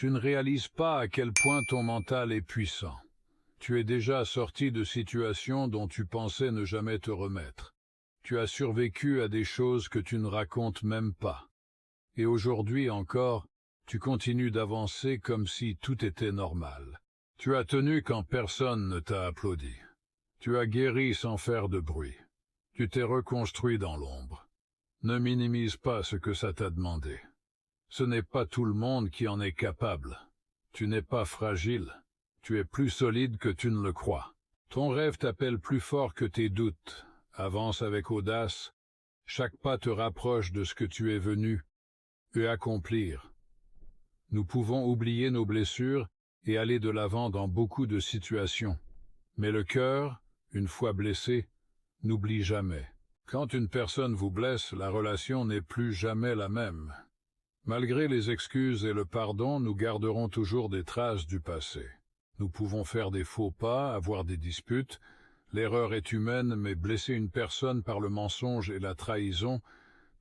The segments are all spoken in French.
Tu ne réalises pas à quel point ton mental est puissant. Tu es déjà sorti de situations dont tu pensais ne jamais te remettre. Tu as survécu à des choses que tu ne racontes même pas. Et aujourd'hui encore, tu continues d'avancer comme si tout était normal. Tu as tenu quand personne ne t'a applaudi. Tu as guéri sans faire de bruit. Tu t'es reconstruit dans l'ombre. Ne minimise pas ce que ça t'a demandé. Ce n'est pas tout le monde qui en est capable. Tu n'es pas fragile. Tu es plus solide que tu ne le crois. Ton rêve t'appelle plus fort que tes doutes. Avance avec audace. Chaque pas te rapproche de ce que tu es venu et accomplir. Nous pouvons oublier nos blessures et aller de l'avant dans beaucoup de situations. Mais le cœur, une fois blessé, n'oublie jamais. Quand une personne vous blesse, la relation n'est plus jamais la même. Malgré les excuses et le pardon, nous garderons toujours des traces du passé. Nous pouvons faire des faux pas, avoir des disputes. L'erreur est humaine, mais blesser une personne par le mensonge et la trahison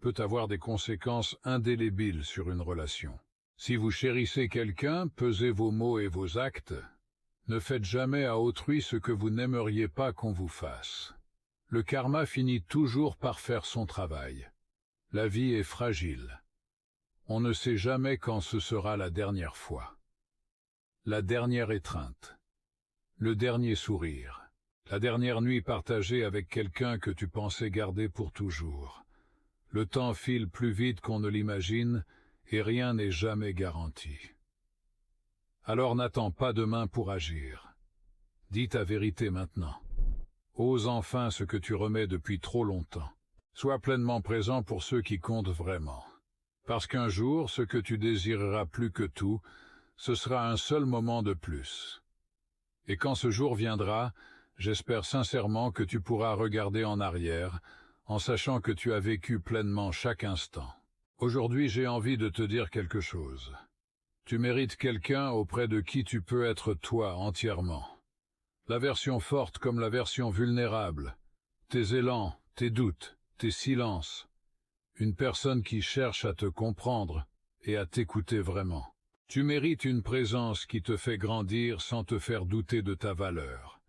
peut avoir des conséquences indélébiles sur une relation. Si vous chérissez quelqu'un, pesez vos mots et vos actes. Ne faites jamais à autrui ce que vous n'aimeriez pas qu'on vous fasse. Le karma finit toujours par faire son travail. La vie est fragile. On ne sait jamais quand ce sera la dernière fois. La dernière étreinte. Le dernier sourire. La dernière nuit partagée avec quelqu'un que tu pensais garder pour toujours. Le temps file plus vite qu'on ne l'imagine, et rien n'est jamais garanti. Alors n'attends pas demain pour agir. Dis ta vérité maintenant. Ose enfin ce que tu remets depuis trop longtemps. Sois pleinement présent pour ceux qui comptent vraiment. Parce qu'un jour, ce que tu désireras plus que tout, ce sera un seul moment de plus. Et quand ce jour viendra, j'espère sincèrement que tu pourras regarder en arrière, en sachant que tu as vécu pleinement chaque instant. Aujourd'hui, j'ai envie de te dire quelque chose. Tu mérites quelqu'un auprès de qui tu peux être toi entièrement. La version forte comme la version vulnérable. Tes élans, tes doutes, tes silences. Une personne qui cherche à te comprendre et à t'écouter vraiment. Tu mérites une présence qui te fait grandir sans te faire douter de ta valeur.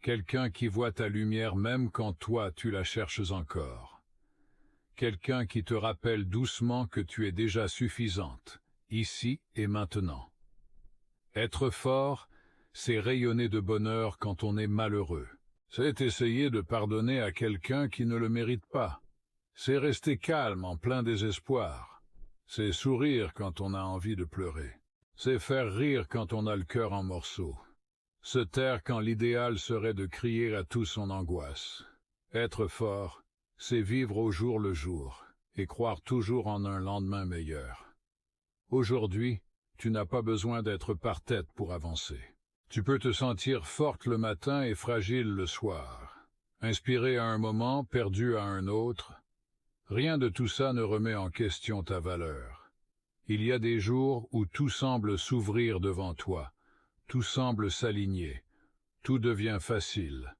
Quelqu'un qui voit ta lumière même quand toi tu la cherches encore. Quelqu'un qui te rappelle doucement que tu es déjà suffisante, ici et maintenant. Être fort, c'est rayonner de bonheur quand on est malheureux. C'est essayer de pardonner à quelqu'un qui ne le mérite pas. C'est rester calme en plein désespoir. C'est sourire quand on a envie de pleurer. C'est faire rire quand on a le cœur en morceaux. Se taire quand l'idéal serait de crier à tout son angoisse. Être fort, c'est vivre au jour le jour et croire toujours en un lendemain meilleur. Aujourd'hui, tu n'as pas besoin d'être parfaite pour avancer. Tu peux te sentir forte le matin et fragile le soir. Inspirée à un moment, perdue à un autre. Rien de tout ça ne remet en question ta valeur. Il y a des jours où tout semble s'ouvrir devant toi. Tout semble s'aligner. Tout devient facile.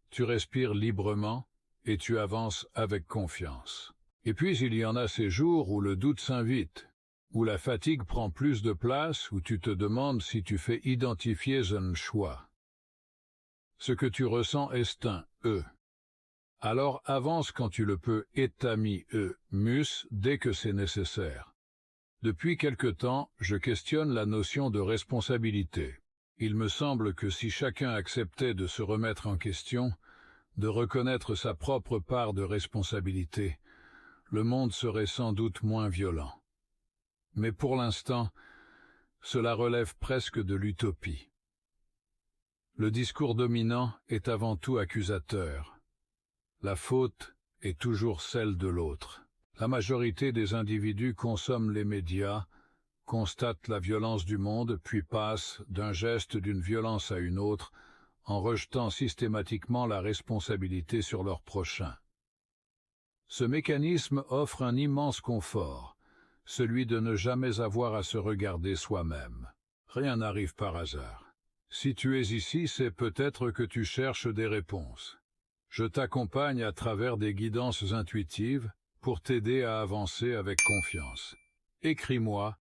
Tu respires librement et tu avances avec confiance. Et puis il y en a ces jours où le doute s'invite, où la fatigue prend plus de place, où tu te demandes si tu fais identifier un choix. Ce que tu ressens est un « E ». Alors avance quand tu le peux et tami mus dès que c'est nécessaire. Depuis quelque temps, je questionne la notion de responsabilité. Il me semble que si chacun acceptait de se remettre en question, de reconnaître sa propre part de responsabilité, le monde serait sans doute moins violent. Mais pour l'instant, cela relève presque de l'utopie. Le discours dominant est avant tout accusateur. La faute est toujours celle de l'autre. La majorité des individus consomment les médias, constatent la violence du monde, puis passent d'un geste d'une violence à une autre, en rejetant systématiquement la responsabilité sur leur prochain. Ce mécanisme offre un immense confort, celui de ne jamais avoir à se regarder soi-même. Rien n'arrive par hasard. Si tu es ici, c'est peut-être que tu cherches des réponses. Je t'accompagne à travers des guidances intuitives pour t'aider à avancer avec confiance. Écris-moi